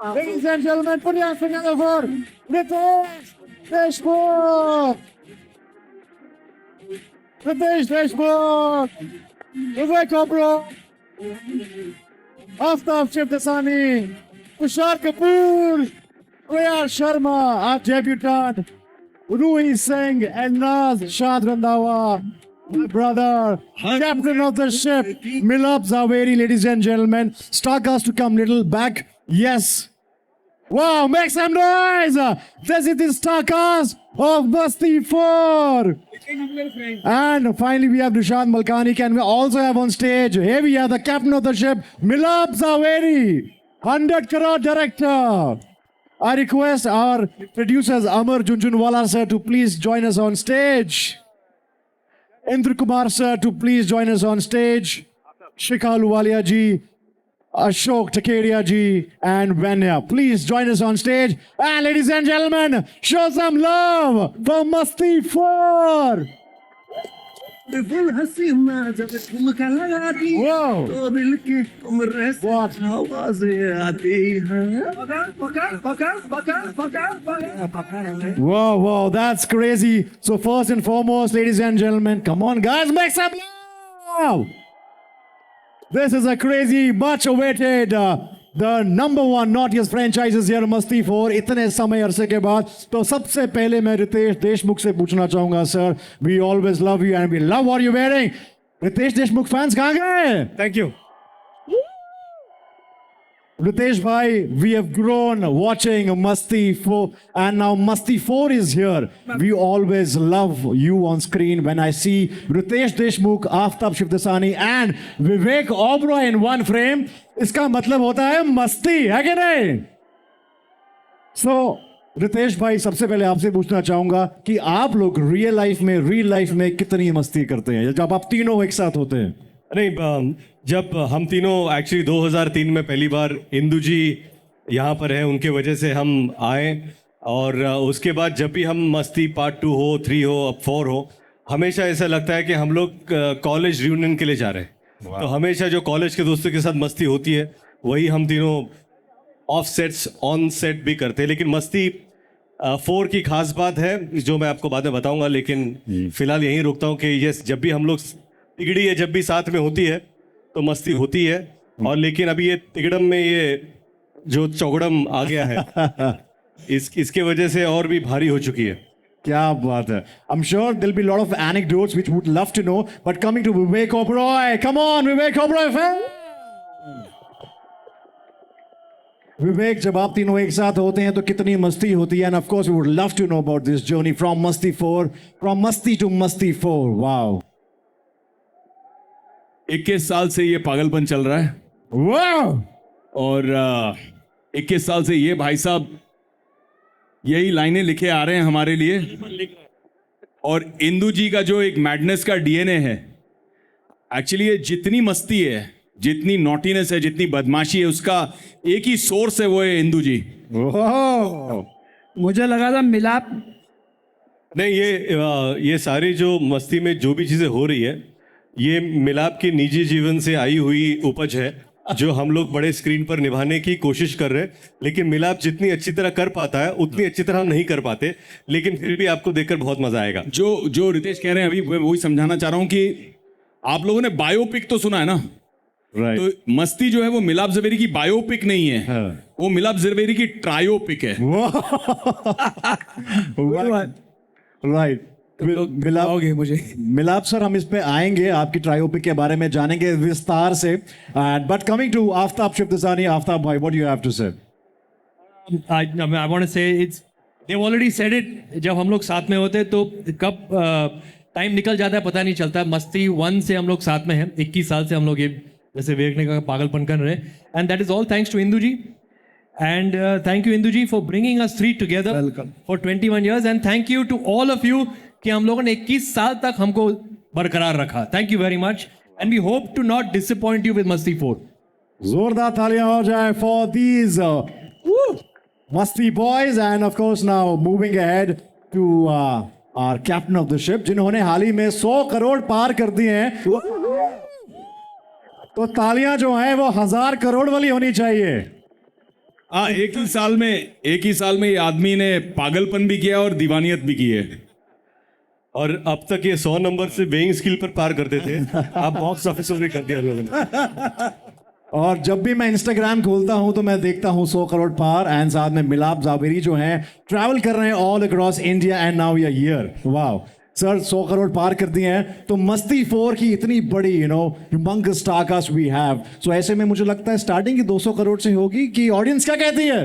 Ladies and gentlemen, put your hands together for Ritesh Deshmukh. Ritesh Deshmukh. Vivek Oberoi. Aftab Shivdasani. Tushar Kapoor. Riyal Sharma, our debutant. Rui Singh and Naz Shad Randhawa. My brother, captain of the ship, Milap Zaveri, ladies and gentlemen. Starcast to come little back. Yes. Wow, make some noise! This is the Starcast of Masti 4. And finally, we have Nishant Malkani. Can we also have on stage? Here we have the captain of the ship, Milap Zaveri, 100 crore director. I request our producers, Amar Junjunwala sir, to please join us on stage. Indra Kumar sir, to please join us on stage. Shikha Luwalia ji, Ashok Takeria ji, and Vanya. Please join us on stage. And ladies and gentlemen, show some love for Masti 4. Whoa. What? Whoa, whoa, that's crazy. So first and foremost, ladies and gentlemen, come on guys, make some love. This is a crazy, much awaited, the number one naughtiest franchises here Masti 4 इतने समय अरसे के बाद. तो सबसे पहले मैं रितेश देशमुख से पूछना चाहूंगा sir, we always love you and we love what you're wearing. Ritesh Deshmukh fans कहाँ गए? Thank you. Ritesh bhai, we have grown watching Masti 4 and now Masti 4 is here. We always love you on screen when I see Ritesh Deshmukh, Aftab Shivdasani and Vivek Oberoi in one frame. इसका मतलब होता है मस्ती, है कि नहीं? So, Ritesh भाई सबसे पहले आपसे पूछना चाहूंगा कि आप लोग रियल लाइफ में कितनी मस्ती करते हैं जब आप तीनों एक साथ होते हैं? नहीं, जब हम तीनों एक्चुअली 2003 में पहली बार इंदु जी यहाँ पर हैं, उनके वजह से हम आए. और उसके बाद जब भी हम मस्ती पार्ट 2 हो, 3 हो, अब 4 हो, हमेशा ऐसा लगता है कि हम लोग कॉलेज रियूनियन के लिए जा रहे हैं. तो हमेशा जो कॉलेज के दोस्तों के साथ मस्ती होती है वही हम तीनों ऑफ सेट्स ऑन सेट भी करते हैं. लेकिन मस्ती 4 की खास बात है जो मैं आपको बाद में बताऊंगा. लेकिन फिलहाल यहीं रुकता हूँ कि यस, जब भी हम लोग तिगड़ी है, जब भी साथ में होती है तो मस्ती होती है. और लेकिन अभी ये तिगड़म में ये जो चौगड़म आ गया है इसके वजह से और भी भारी हो चुकी है. क्या बात है. I'm sure there'll be a lot of anecdotes which would love to know, but coming to Vivek Oberoi, come on Vivek Oberoi fan. विवेक, जब आप तीनों एक साथ होते हैं तो कितनी मस्ती होती है? And of course we would love to know about this journey from Masti 4, from Masti to Masti 4. Wow. 21 साल से ये पागलपन चल रहा है. Wow. और 21 साल से ये भाई साहब यही लाइनें लिखे आ रहे हैं हमारे लिए. और इंदु जी का जो एक मैडनेस का डीएनए है, एक्चुअली ये जितनी मस्ती है, जितनी नॉटीनेस है, जितनी बदमाशी है, उसका एक ही सोर्स है, वो है इंदु जी. Wow. मुझे लगा था मिलाप. नहीं, ये सारी जो मस्ती में जो भी चीज़ें हो रही है ये मिलाप के निजी जीवन से आई हुई उपज है जो हम लोग बड़े स्क्रीन पर निभाने की कोशिश कर रहे हैं. लेकिन मिलाप जितनी अच्छी तरह कर पाता है उतनी अच्छी तरह हम नहीं कर पाते. लेकिन फिर भी आपको देखकर बहुत मजा आएगा. जो रितेश कह रहे हैं अभी वही समझाना चाह रहा हूं कि आप लोगों ने बायोपिक तो सुना है ना. Right. तो मस्ती जो है वो मिलाप जवेरी की बायोपिक नहीं है. वो मिलाप जवेरी की ट्रायोपिक है. Right. मिलाप सर, हम इस पे आएंगे, आपकी ट्रायोपिक के बारे में जानेंगे विस्तार से. But coming to Aftab Shivdasani, Aftab भाई, what do you have to say? I want to say they've already said it. जब हम लोग साथ में होते हैं तो कब टाइम निकल जाता है पता नहीं चलता. मस्ती 1 से हम लोग साथ में हैं, 21 साल से हम लोग ये जैसे विवेक ने कहा पागलपन कर रहे हैं. And that is all thanks to Indu ji. And thank you Indu ji for bringing us three together. Welcome. For 21 years. And thank you to all of you कि हम लोगों ने 21 साल तक हमको बरकरार रखा. Thank you very much. And we hope to not disappoint you with Masti 4. जोरदार तालियां हो जाए for these Masti boys. And of course now moving ahead to our captain of the ship, जिन्होंने हाल ही में 100 करोड़ पार कर दिए हैं. तो तालियां जो हैं वो 1000 करोड़ वाली होनी चाहिए. हाँ, एक ही साल में ये आदमी ने पागलपन भी किया और दीवानियत भी की है। और अब तक ये 100 नंबर से वेइंग स्किल पर पार करते थे, अब बॉक्स ऑफिस में कर दिया लोगों ने। और जब भी मैं इंस्टाग्राम खोलता हूं तो मैं देखता हूं 100 करोड़ पार, एंड साथ में मिलाप जावेरी जो हैं ट्रैवल कर रहे हैं all across India and now we are here. Wow sir, 100 crore पार कर दिए हैं, तो मस्ती 4 की इतनी बड़ी humongous star cast we have, so ऐसे में मुझे लगता है स्टार्टिंग की 200 करोड़ से होगी कि ऑडियंस क्या कहती है?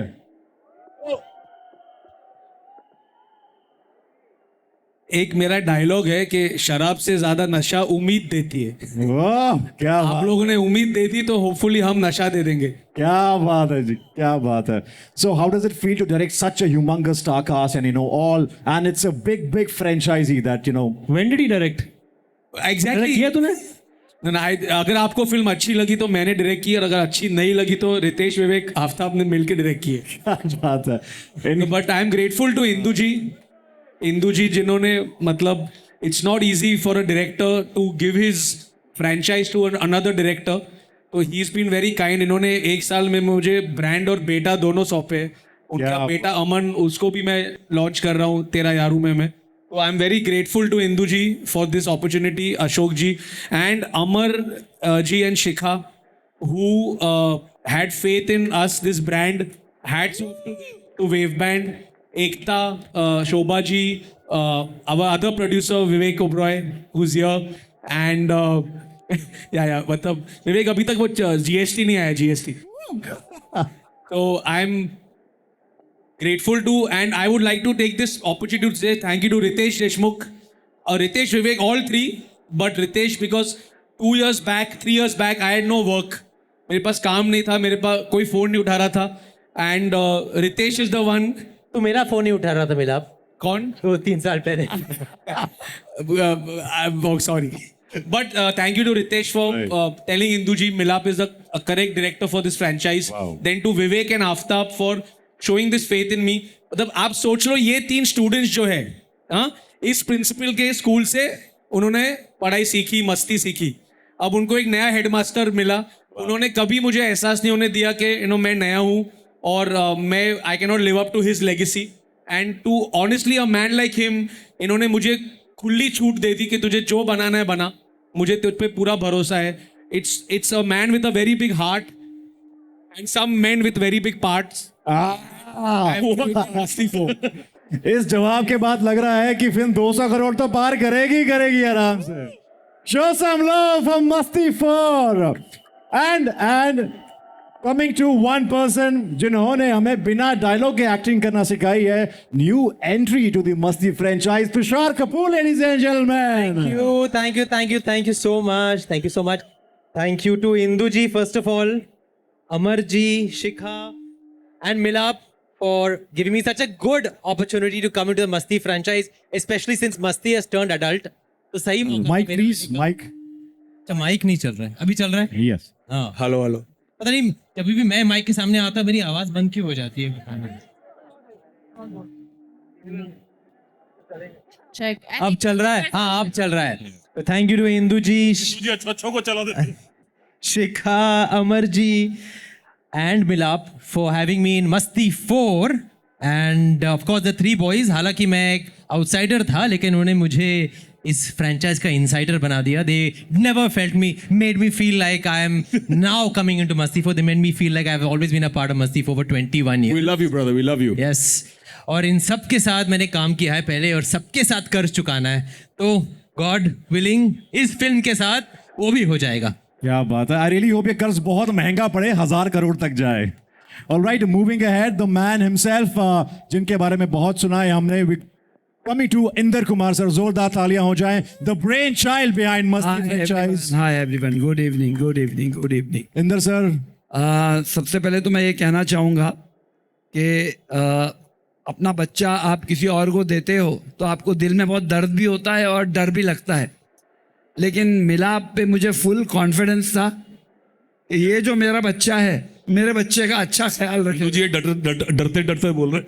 एक मेरा डायलॉग है कि शराब से ज्यादा नशा उम्मीद देती है। वाह क्या आप लोगों ने उम्मीद दे दी तो होपफुली हम नशा दे देंगे। क्या बात है जी, क्या बात है। So how does it feel to direct such a humongous star cast and all, and it's a big franchise that When did he direct? Exactly किया तूने? अगर आपको फिल्म अच्छी लगी तो मैंने डायरेक्ट की, और अगर अच्छी नहीं लगी तो रितेश विवेक आफ्ताब ने मिलकर डायरेक्ट की है। क्या बात है। But I am grateful to Indu ji जिन्होंने, मतलब it's not easy for a director to give his franchise to another director, तो he is been very kind. इन्होंने एक साल में मुझे ब्रांड और बेटा दोनों सौंपे। उनका क्या बेटा अमन, उसको भी मैं लॉन्च कर रहा हूँ 13 यारू में मैं। तो I am very grateful to Indu ji for this opportunity, Ashok ji and Amar ji and Shikha who had faith in us, this brand. Hats off to Wave Band, Ekta, Shobha ji, our other producer Vivek Oberoi, who's here, and मतलब विवेक अभी तक वो GST नहीं आया, GST. So I'm grateful to, and I would like to take this opportunity to say thank you to Ritesh Deshmukh, Ritesh, Vivek, all three, but Ritesh because 2 years back, 3 years back, I had no work. मेरे पास काम नहीं था, मेरे पास कोई phone नहीं उठा रहा था, and Ritesh is the one. तो मेरा फोन नहीं उठा रहा था मिलाप, कौन? 2-3 साल पहले। Sorry, but thank you to Ritesh for telling Indu ji Milap is the correct director for this franchise. Wow. Then to Vivek and Aftab for showing this faith in me. मतलब आप सोच लो, ये 3 स्टूडेंट्स जो है, हाँ, इस principal के school से उन्होंने पढ़ाई सीखी, मस्ती सीखी। अब उनको एक नया हेडमास्टर मिला, उन्होंने कभी मुझे एहसास नहीं होने दिया कि मैं नया हूँ और मैं I can not live up to his legacy, and to honestly a man like him, इन्होंने मुझे खुली छूट दे दी कि तुझे जो बनाना है बना, मुझे तुझ पे पूरा भरोसा है। It's a man with a very big heart and some man with very big parts. इस जवाब के बाद लग रहा है कि फिल्म 200 करोड़ तो पार करेगी आराम से। Show some love for Masti 4 and coming to one person जिन्होंने हमें बिना डायलॉग के एक्टिंग करना सिखाई है, new entry to the Masti franchise, Tushar Kapoor, ladies and gentleman. Thank you so much. Thank you to Indu ji first of all, Amar ji, Shikha and Milap for giving me such a good opportunity to come into the Masti franchise, especially since Masti has turned adult. तो सही mic please, mic. अच्छा, mic नहीं चल रहा है, अभी चल रहा है? यस। हाँ, हेलो हेलो। पता नहीं जब भी मैं माइक के सामने आता मेरी आवाज बंद क्यों हो जाती है? Check. अब चल रहा है? हाँ, अब चल रहा है। तो थैंक यू टू इंदू जी, अच्छों को चला देते। शिखा, Amar ji and Milap for having me in Masti 4 and of course the 3 boys. हालांकि मैं एक आउटसाइडर था लेकिन उन्होंने मुझे इस फ्रेंचाइज का इनसाइडर बना दिया. They never felt me, made me feel like I am now coming into Masti 4. They made me feel like I have always been a part of Masti 4 for 21 years. We love you, brother. We love you. Yes. और इन सब के साथ मैंने काम किया है पहले और सबके साथ कर्ज चुकाना है. तो गॉड विलिंग इस फिल्म के साथ वो भी हो जाएगा. क्या बात है. आई रियली होप ये कर्ज बहुत महंगा पड़े, 1000 करोड़ तक जाए. Alright, moving ahead, the man himself, जिनके बारे में बहुत सुना है हमने, coming to Inder Kumar sir. जोरदार तालियां हो जाएं. The brainchild behind Masti franchise. Hi everyone, good evening, good evening, good evening. Inder sir, सबसे पहले तो मैं ये कहना चाहूँगा कि अपना बच्चा आप किसी और को देते हो तो आपको दिल में बहुत दर्द भी होता है और डर भी लगता है, लेकिन मिलाप पे मुझे फुल कॉन्फिडेंस था कि ये जो मेरा बच्चा है, मेरे बच्चे का अच्छा ख्याल रखें. मुझे डरते डरते बोल रहे.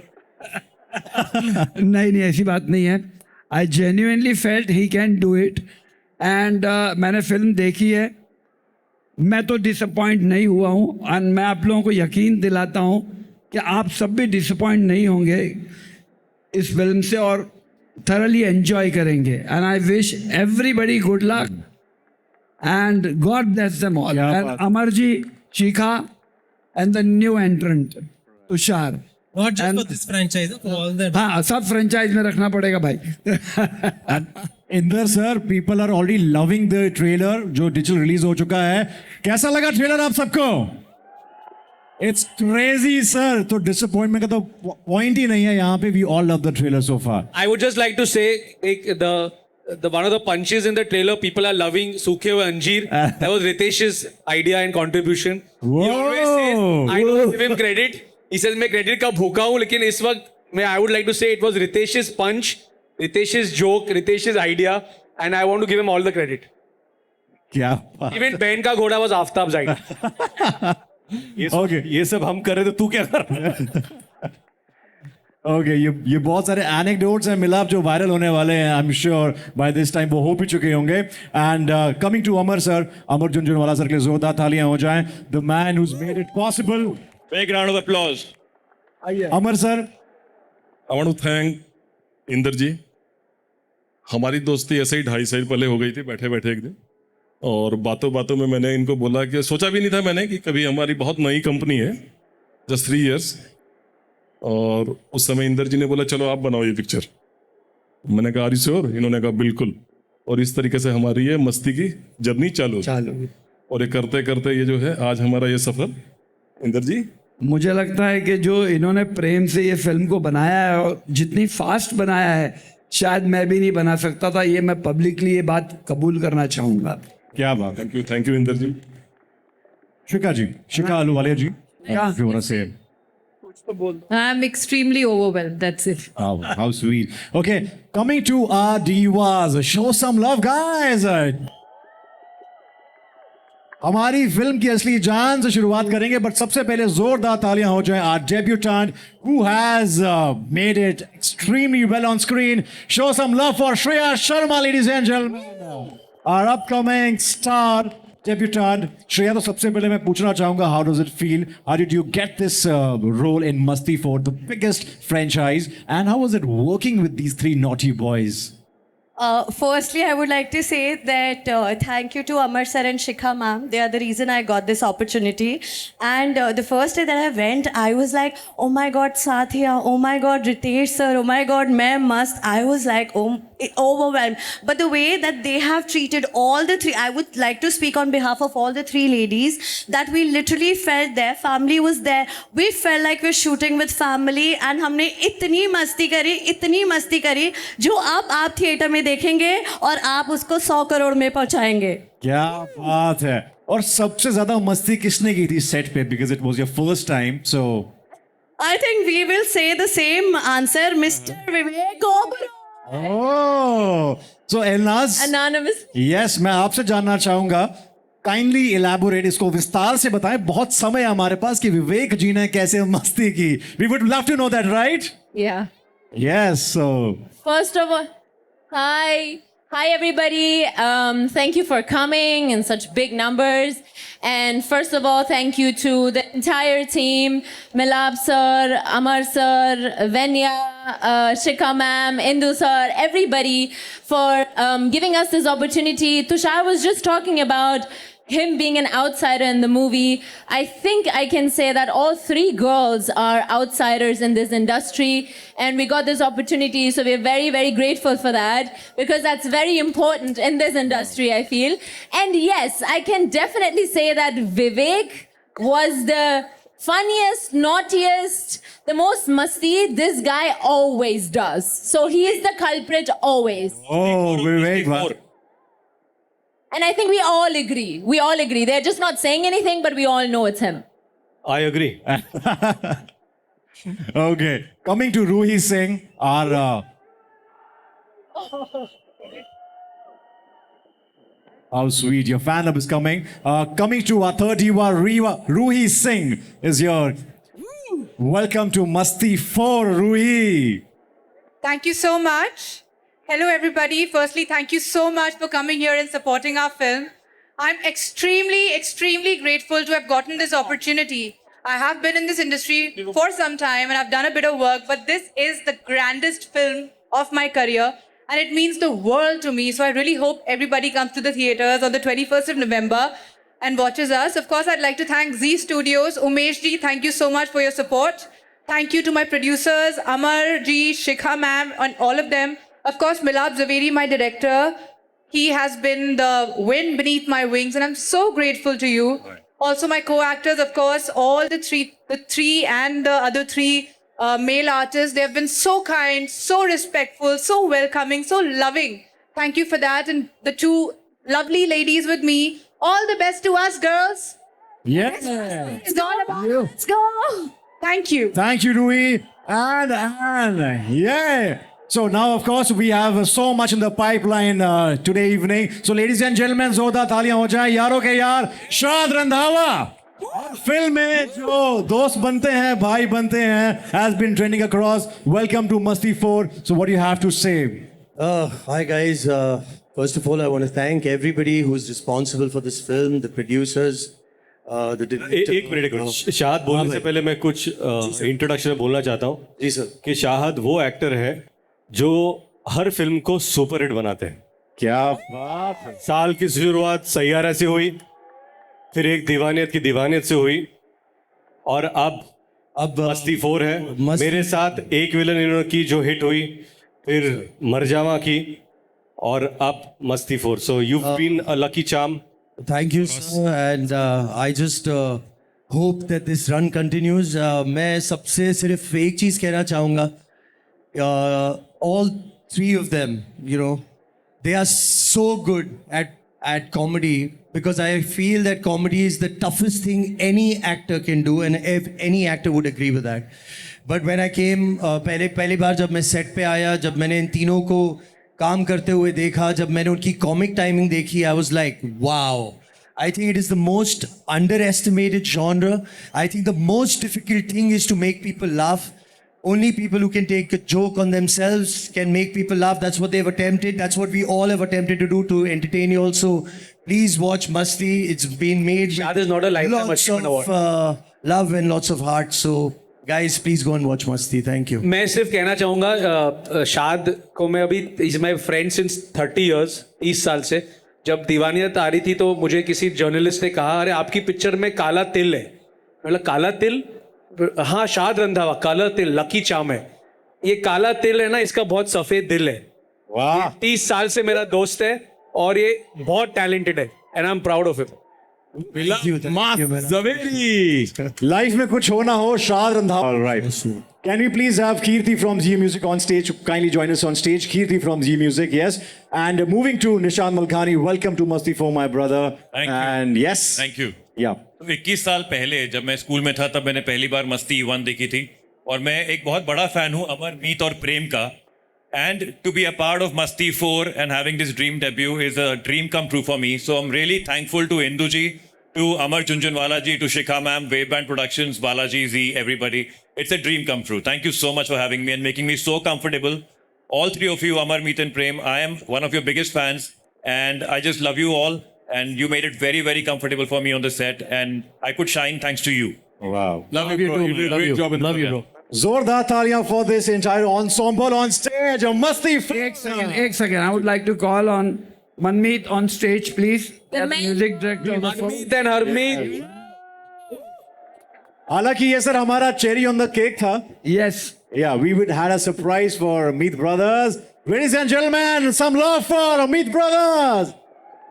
नहीं ऐसी बात नहीं है. I genuinely felt he can do it and मैंने फिल्म देखी है. मैं तो डिसअपॉइंट नहीं हुआ हूँ और मैं आप लोगों को यकीन दिलाता हूँ कि आप सब भी डिसअपॉइंट नहीं होंगे इस फिल्म से और thoroughly एंजॉय करेंगे. And I wish everybody good luck and God bless them all. And Amar ji, Shikha and the new entrant Tushar. Not just for this franchise, for all the. हाँ, सब फ्रेंचाइज में रखना पड़ेगा भाई. Inder sir, people are already loving the trailer जो digital release हो चुका है. कैसा लगा ट्रेलर आप सबको? It's crazy sir. तो डिसअपॉइंटमेंट का तो पॉइंट ही नहीं है यहाँ पे. We all love the trailer so far. I would just like to say the one of the punches in the trailer, people are loving Sukhe or Anjeer. That was Ritesh's idea and contribution. He always says, I don't give him credit. He says मैं credit का भूखा हूँ, लेकिन इस वक्त मैं I would like to say it was Ritesh's punch, Ritesh's joke, Ritesh's idea, and I want to give him all the credit. क्या बात. Even Ben का घोड़ा was आफ्ताब जाइड. ये सब हम कर रहे तो तू क्या कर रहा है? ओके, ये बहुत सारे एनेक्डोट्स हैं मिलाप जो वायरल होने वाले हैं. I am sure by this time वो हो भी चुके होंगे. And coming to Amar sir, Amar Jhunjhunwala sir के लिए जोरदार तालियां हो जाएं. The man who's made it possible. Big round of applause. Amar sir, I want to thank Inder ji. हमारी दोस्ती ऐसे ही 2.5 साल पहले हो गई थी बैठे बैठे एक दिन, और बातों बातों में मैंने इनको बोला कि सोचा भी नहीं था मैंने कि कभी हमारी बहुत नई कंपनी है, जस्ट 3 years. और उस समय इंदर जी ने बोला चलो आप बनाओ ये पिक्चर. मैंने कहा आर यू श्योर? इन्होंने कहा बिल्कुल. और इस तरीके से हमारी ये मस्ती की जर्नी चालू. और ये करते करते ये जो है आज हमारा ये सफ़र. इंदर जी, मुझे लगता है कि जो इन्होंने प्रेम से ये फिल्म को बनाया है और जितनी फास्ट बनाया है, शायद मैं भी नहीं बना सकता था. ये मैं पब्लिकली ये बात कबूल करना चाहूँगा. क्या बात. Thank you Inder ji. Shikha ji, Shikha Ahluwalia ji, Yeah. if you want to say. I'm extremely overwhelmed. That's it. Oh, how sweet. Okay, coming to our divas, show some love, guys. हमारी फिल्म की असली जान से शुरुआत करेंगे, बट सबसे पहले जोरदार तालियां हो जाएं our debutant who has made it extremely well on screen. Show some love for Shreya Sharma, ladies and gentlemen. Our upcoming star debutant. Shreya, तो सबसे पहले मैं पूछना चाहूंगा, how does it feel? How did you get this role in Masti 4, the biggest franchise, and how was it working with these 3 naughty boys? Firstly, I would like to say that thank you to Amar sir and Shikha ma'am. They are the reason I got this opportunity. And the first day that I went, I was like, oh my God, Satya, oh my God, Ritesh sir, oh my God, Main Mast. I was like, overwhelmed. But the way that they have treated all the 3, I would like to speak on behalf of all the 3 ladies, that we literally felt their family was there. We felt like we're shooting with family, and हमने इतनी मस्ती करी जो आप theatre में देखेंगे और आप उसको 100 करोड़ में पहुंचाएंगे. क्या बात है. और सबसे ज्यादा मस्ती किसने की थी सेट पे? Because it was your first time, so I think we will say the same answer, Mr. Vivek Oberoi. Oh, so Elnaz, Anonymous. yes, मैं आपसे जानना चाहूंगा, काइंडली इलैबोरेट, इसको विस्तार से बताएं. बहुत समय है हमारे पास कि विवेक जी ने कैसे मस्ती की. We would love to know that, right? Yeah. Yes, so First of all, hi everybody. Thank you for coming in such big numbers. And first of all, thank you to the entire team, Milab sir, Amar sir, Venya, Shikha ma'am, Indu sir, everybody for giving us this opportunity. Tushar was just talking about him being an outsider in the movie. I think I can say that all 3 girls are outsiders in this industry, and we got this opportunity, so we're very, very grateful for that, because that's very important in this industry, I feel. And yes, I can definitely say that Vivek was the funniest, naughtiest, the most masti this guy always does. So he is the culprit always. oh, Vivek, wow. And I think we all agree. We all agree. They're just not saying anything, but we all know it's him. I agree. Okay, coming to Ruhi Singh, our how sweet, your fan club is coming. Coming to our third diva, Ruhi Singh is here. Welcome to Masti 4, Ruhi. Thank you so much. Hello, everybody. Firstly, thank you so much for coming here and supporting our film. I'm extremely, extremely grateful to have gotten this opportunity. I have been in this industry for some time and I've done a bit of work, but this is the grandest film of my career and it means the world to me. So I really hope everybody comes to the theaters on the 21st of November and watches us. Of course, I'd like to thank Z Studios. Umesh ji, thank you so much for your support. Thank you to my producers, Amar ji, Shikha ma'am, and all of them. Of course, Milab Zaveri, my director. He has been the wind beneath my wings, and I'm so grateful to you. Also, my co-actors, of course, all the three and the other three male artists. They have been so kind, so respectful, so welcoming, so loving. Thank you for that. And the two lovely ladies with me. All the best to us, girls. Yes. It's all about let's go. Thank you. Thank you, Rui. And yeah. So now, of course, we have so much in the pipeline today evening. So, ladies and gentlemen, जोरदार तालियां हो जाएं यारों के यार शाद Randhawa. Film में जो दोस्त बनते हैं, भाई बनते हैं, has been trending across. Welcome to Masti 4. So, what do you have to say? Hi guys. First of all, I want to thank everybody who's responsible for this film, the producers. एक minute Shahid बोलने से पहले मैं कुछ introduction में बोलना चाहता हूँ जी सर कि शाहद वो एक्टर है जो हर फिल्म को सुपर हिट बनाते हैं. क्या बात है. साल की शुरुआत सैयारा से हुई, फिर एक दीवानियत की दीवानियत से हुई और अब मस्ती 4 है. मेरे साथ एक विलन इन्होंने की जो हिट हुई, फिर मरजावा की और अब मस्ती 4. So you been a lucky charm. Thank you, sir. And I just hope that this run continues. मैं सबसे सिर्फ एक चीज़ कहना चाहूँगा. All three of them, you know, they are so good at comedy because I feel that comedy is the toughest thing any actor can do, and if any actor would agree with that. But when I came, पहली बार जब मैं set पे आया, जब मैंने इन तीनों को काम करते हुए देखा, जब मैंने उनकी कॉमिक टाइमिंग देखी, I was like, wow. I think it is the most underestimated genre. I think the most difficult thing is to make people laugh. Only people who can take a joke on themselves can make people laugh. That's what they've attempted. That's what we all have attempted to do to entertain you also. Please watch Masti. It's been made with not a lifetime lots achievement of love and lots of heart. So guys, please go and watch Masti. Thank you. मैं सिर्फ कहना चाहूँगा शाद को मैं अभी is my friend since 30 years 30 साल से. जब दीवानियत आ रही थी तो मुझे किसी जर्नलिस्ट ने कहा अरे आपकी पिक्चर में काला तिल है. मतलब काला तिल, हाँ शाद रंधावा काला तिल लकी चार्म है. ये काला तिल है ना, इसका बहुत सफेद दिल है. वाह. 30 साल से मेरा दोस्त है और ये बहुत टैलेंटेड है and I am proud of him. Life में कुछ होना हो, शाद Randhawa. All right. Can we please have Kirti from Z Music on stage? Kindly join us on stage. Kirti from Z Music, yes. And moving to Nishant Malkhani, welcome to Masti 4, my brother. Thank you. And yes. Thank you. Yeah. तो 21 साल पहले जब मैं school में था तब मैंने पहली बार मस्ती 1 देखी थी और मैं एक बहुत बड़ा फैन हूँ अमर, मीत और प्रेम का. And to be a part of Masti 4 and having this dream debut is a dream come true for me. So I'm really thankful to Indu ji, to Amar Junjunwala ji, to Shikha ma'am, Waveband Productions, Balaji Z, everybody. It's a dream come true. Thank you so much for having me and making me so comfortable. All three of you, Amar, Meet and Prem, I am one of your biggest fans and I just love you all. And you made it very, very comfortable for me on the set and I could shine thanks to you. Wow. Love you, bro. You did a great job in the film. bro. जोरदार तालियां for this entire ensemble on stage. Masti 4. एक second. I would like to call on Manmeet on stage, please. The music director of the film. Manmeet and Harmeet. हालांकि ये sir हमारा cherry on the cake था. Yes. Yeah, we would had a surprise for Meet Brothers. Ladies and gentlemen, some love for Meet Brothers.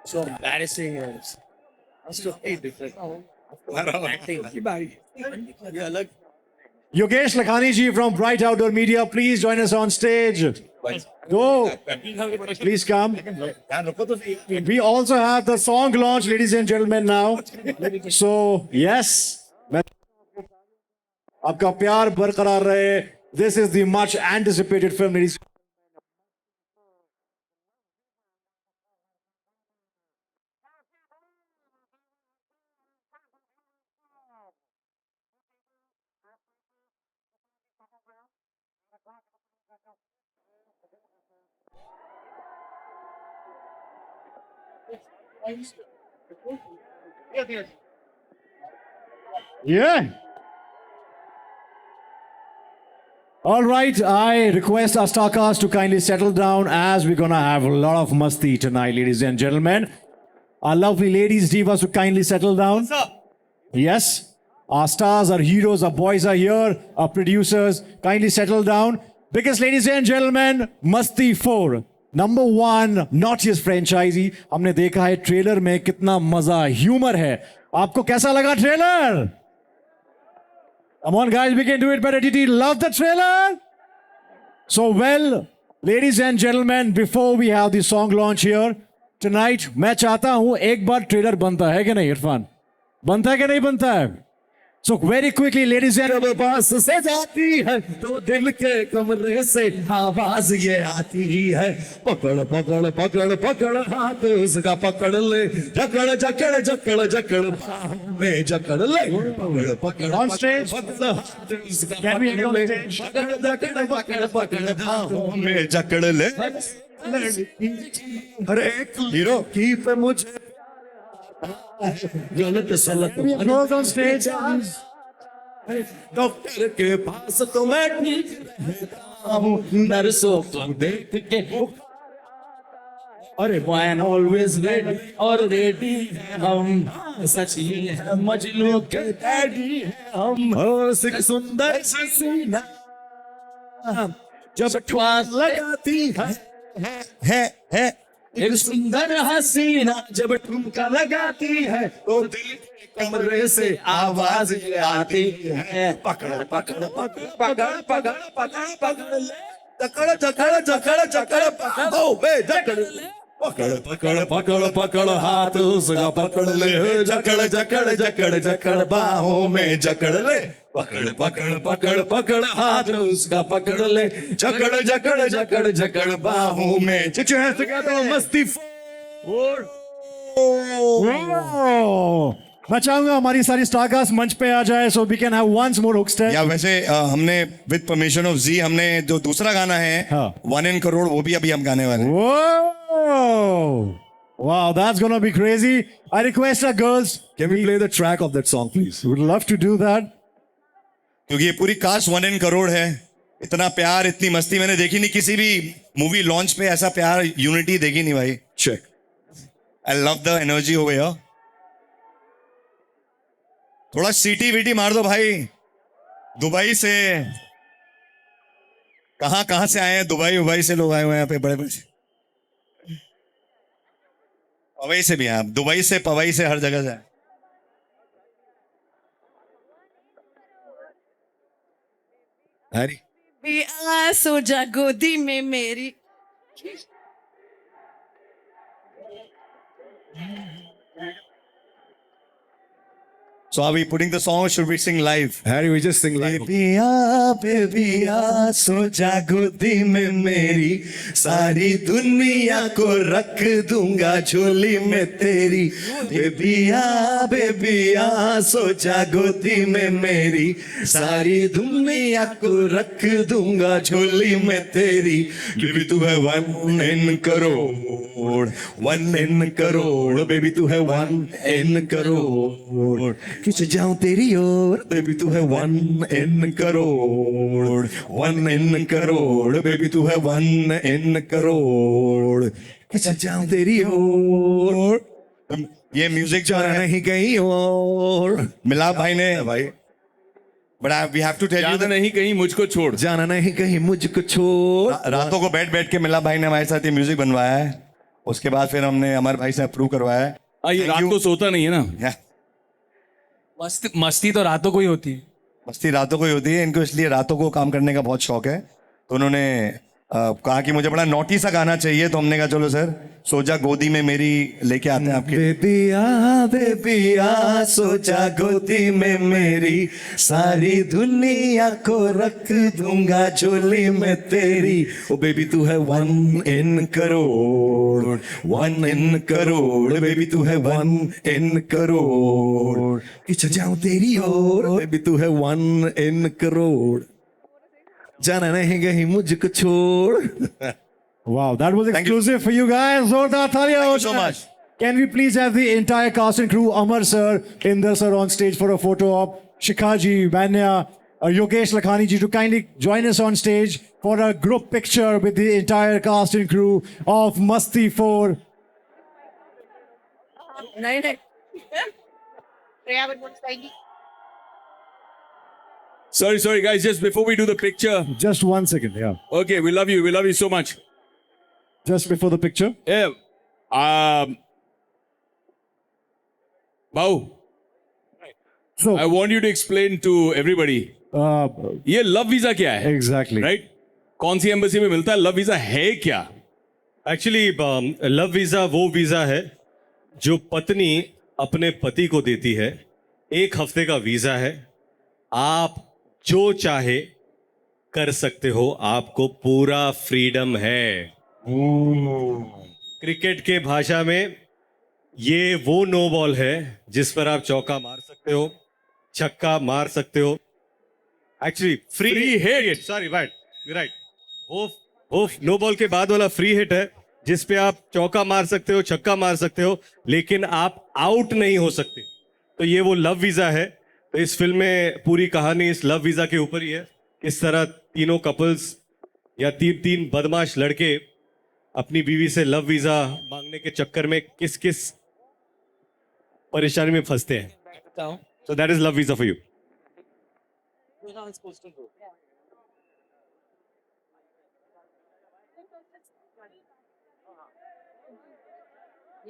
So embarrassing. That's so different. Yeah, look. Yogesh Lakhani ji from Bright Outdoor Media, please join us on stage. Go. Please come. We also have the song launch, ladies and gentlemen, now. So, yes. आपका प्यार बरकरार रहे. This is the much anticipated film, ladies. Yeah. All right, I request our star cast to kindly settle down as we're gonna have a lot of masti tonight, ladies and gentlemen. Our lovely ladies divas to kindly settle down. Yes, our stars, our heroes, our boys are here. Our producers, kindly settle down. Because, ladies and gentlemen, Masti 4, number 1 naughtiest franchisee. हमने देखा है trailer में कितना मजा, humour है. आपको कैसा लगा trailer? Come on, guys, we can do it better. Did you love the trailer? So, well, ladies and gentlemen, before we have the song launch here tonight, मैं चाहता हूं एक बार ट्रेलर बनता है कि नहीं इरफान? बनता है कि नहीं बनता है? So very quickly, ladies and gentlemen, पास से जाती है तो दिल के कमरे से आवाज ये आती है, पकड़ पकड़ पकड़ पकड़ हाथ उसका पकड़ ले, जकड़ जकड़ जकड़ जकड़ में जकड़ ले, पकड़ पकड़ On stage. पकड़ हाथ उसका Can we पकड़ on ले, stage? जकड़ जकड़ पकड़ पकड़ हाथों में जकड़ ले. हर एक हीरो की पे मुझे गलत सलत Close on stage. डॉक्टर के पास तो मैं ठीक रहता हूँ, नर्सों को देख के अरे मैन ऑलवेज रेडी और रेडी है हम, सच ये है मजनू के डैडी है हम. और सिख सुंदर सीना जब श्वास लगाती है एक सुंदर हसीना जब ठुमका लगाती है तो दिल के कमरे से आवाज ये आती है, पकड़ पकड़ पकड़ पकड़ पकड़ पकड़ पकड़ ले, जकड़ जकड़ जकड़ जकड़ पकड़ो बे जकड़ ले, पकड़ पकड़ पकड़ पकड़ हाथ उसका पकड़ ले, जकड़ जकड़ जकड़ जकड़ बाहों में जकड़ ले, पकड़ पकड़ पकड़ पकड़ हाथ उसका पकड़ ले, जकड़ जकड़ जकड़ जकड़ बाहों में. Put your hands together, Masti 4. मैं चाहूंगा हमारी सारी स्टार कास्ट मंच पे आ जाए so we can have once more hook step. या वैसे हमने विद परमिशन ऑफ जी हमने जो दूसरा गाना है हाँ. 1 in करोड़ वो भी अभी हम गाने वाले हैं. Whoa! Wow, that's gonna be crazy. I request our girls. Can we play the track of that song, please? Would love to do that. क्योंकि ये पूरी कास्ट 1 in करोड़ है. इतना प्यार इतनी मस्ती मैंने देखी नहीं किसी भी मूवी लॉन्च पे, ऐसा प्यार यूनिटी देखी नहीं भाई. Check. I love the energy over here. थोड़ा सीटी वीटी मार दो भाई. दुबई से कहां से आए हैं? दुबई से लोग आए हुए हैं यहाँ पे बड़े बड़े. पवई से भी हैं आप. दुबई से पवई से हर जगह से आए. Harry. भी आ सो जा गोदी में मेरी. So are we putting the song or should we sing live? Harry, we just sing live. Baby आ सो जा गोदी में मेरी, सारी दुनिया को रख दूंगा झोली में तेरी. बेबी आ सो जा गोदी में मेरी, सारी दुनिया को रख दूंगा झोली में तेरी. बेबी तू है 1 in crore, 1 in crore. Baby तू है 1 in करोड़. खिंच जाऊं तेरी ओर बेबी तू है 1 in crore, 1 in crore. Baby तू है 1 in करोड़. खिंच जाऊं तेरी ओर. ये म्यूजिक जो है नहीं कहीं और मिलाप भाई ने भाई. But we have to tell you जाना नहीं कहीं मुझको छोड़. जाना नहीं कहीं मुझको छोड़. रातों को बैठ के मिलाप भाई ने हमारे साथ ये म्यूजिक बनवाया है. उसके बाद फिर हमने अमर भाई से अप्रूव करवाया है. ये Thank रात you. को सोता नहीं है ना. Yeah. मस्ती तो रातों को ही होती है. मस्ती रातों को ही होती है. इनको इसलिए रातों को काम करने का बहुत शौक है. तो उन्होंने कहा कि मुझे बड़ा नॉटी सा गाना चाहिए. तो हमने कहा चलो सर सो जा गोदी में मेरी लेके आते हैं आपके. बेबी आ सो जा गोदी में मेरी, सारी दुनिया को रख दूंगा झोली में तेरी. ओ बेबी तू है 1 in crore, 1 in crore. Baby तू है 1 in करोड़. खिंच जाऊं तेरी ओर बेबी तू है 1 in करोड़. जाना नहीं कहीं मुझको छोड़. Wow, that was exclusive for you guys. Zorda Thalia. Thank you so much. Can we please have the entire cast and crew, Amar sir, Inder sir on stage for a photo op, Shikha ji, Vanya, Yogesh Lakhani ji to kindly join us on stage for a group picture with the entire cast and crew of Masti 4. Sorry, guys. Just before we do the picture. Just 1 second, yeah. Okay, we love you. We love you so much. Just before the picture. Yeah. Bhau, So, I want you to explain to everybody. ये love visa क्या है? Exactly. Right? कौन सी embassy में मिलता है? Love visa है क्या? Actually love visa वो वीजा है जो पत्नी अपने पति को देती है। 1 हफ्ते का वीजा है। आप जो चाहे कर सकते हो, आपको पूरा फ्रीडम है। क्रिकेट के भाषा में ये वो नो बॉल है जिस पर आप चौका मार सकते हो, छक्का मार सकते हो। Actually free hit, sorry right, वो नो बॉल के बाद वाला फ्री हिट है जिस पे आप चौका मार सकते हो, छक्का मार सकते हो, लेकिन आप आउट नहीं हो सकते। तो ये वो लव वीजा है। तो इस फिल्म में पूरी कहानी इस लव वीजा के ऊपर ही है। किस तरह तीनों कपल्स या तीन बदमाश लड़के अपनी बीवी से लव वीजा मांगने के चक्कर में किस किस परेशानी में फंसते हैं। So that is love visa for you.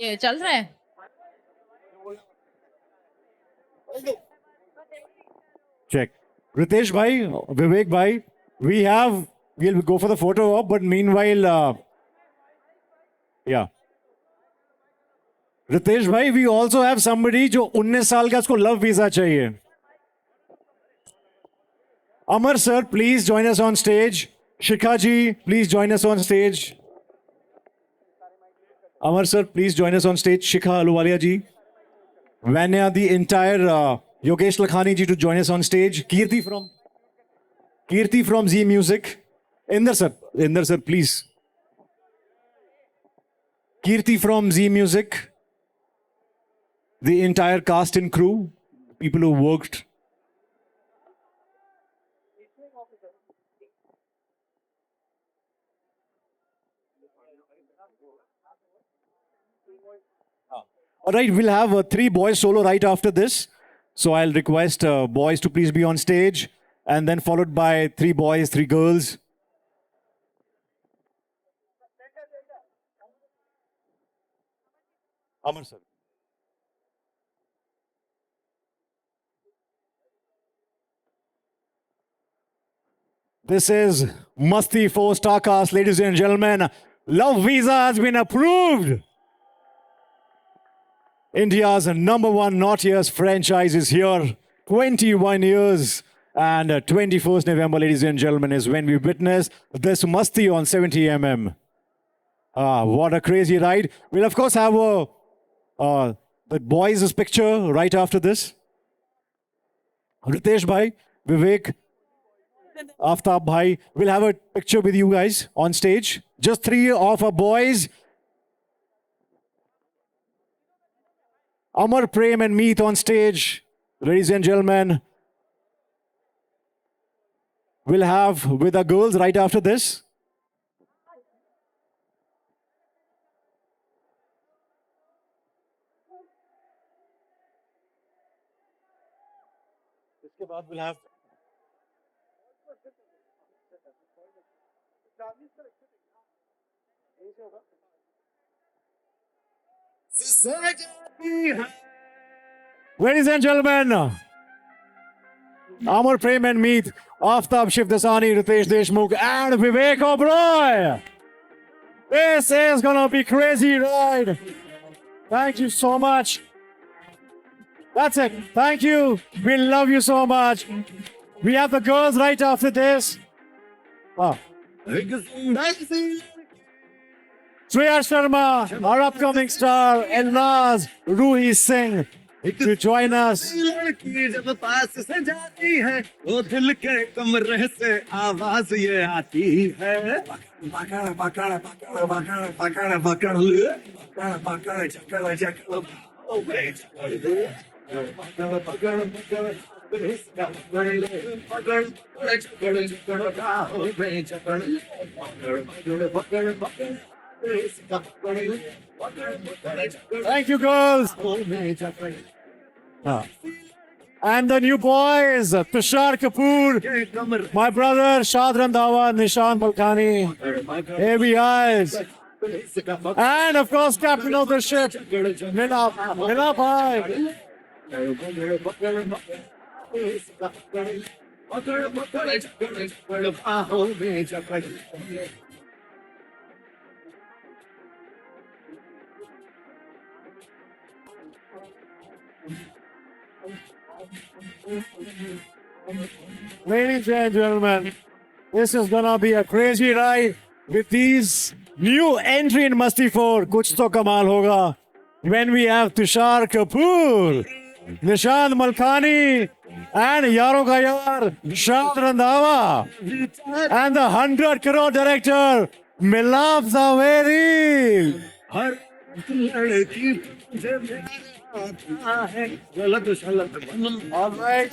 ये चल रहा है। check. Ritesh bhai, Vivek bhai, we'll go for the photo op, but meanwhile, yeah. Ritesh bhai, we also have somebody जो 19 साल का, उसको love visa चाहिए. Amar sir, please join us on stage. Shikha ji, please join us on stage. Amar sir, please join us on stage. Shikha Aluwalia ji. Vanya, the entire Yogesh Lakhani ji to join us on stage. Kirti from Z Music. Inder sir, please. Kirti from Z Music. The entire cast and crew, people who worked. All right, we'll have 3 boys solo right after this. So I'll request boys to please be on stage, and then followed by 3 boys, 3 girls. Amar sir. This is Masti 4 Starcast, ladies and gentlemen. Love Visa has been approved. India's #1 Naughtiest franchise is here. 21 years. And 21st November, ladies and gentlemen, is when we witness this Masti on 70mm. What a crazy ride. We'll, of course, have the boys' picture right after this. Ritesh bhai, Vivek, Aftab bhai, we'll have a picture with you guys on stage. Just 3 of our boys. Amar, Prem and Meet on stage. Ladies and gentlemen, we'll have with our girls right after this. इसके बाद we'll have ladies and gentlemen, Amar, Prem and Meet, Aftab Shivdasani, Ritesh Deshmukh and Vivek Oberoi. This is gonna be crazy ride. Thank you so much. That's it. Thank you. We love you so much. We have the girls right after this. Wow. Shreya Sharma, our upcoming star, Elnaz Ruhi Singh, to join us. लड़की जब पास से जाती है वो दिल के कमरे से आवाज ये आती है पकड़ पकड़ पकड़ पकड़ पकड़ पकड़ पकड़ पकड़ चक्कर चक्कर पकड़ पकड़ Thank you, girls. And the new boys, Tushar Kapoor, my brother Shad Randhawa, Nishan Malkani, ABIs, and of course, captain of the ship, Milap bhai. Ladies and gentlemen, this is gonna be a crazy ride with these new entry in Masti 4. Kuch to kamal hoga. When we have Tushar Kapoor, Nishant Malkani, and Yaro Ka Yaar, Shad Randhawa, and the 100 crore director, Milap Zaveri. All right.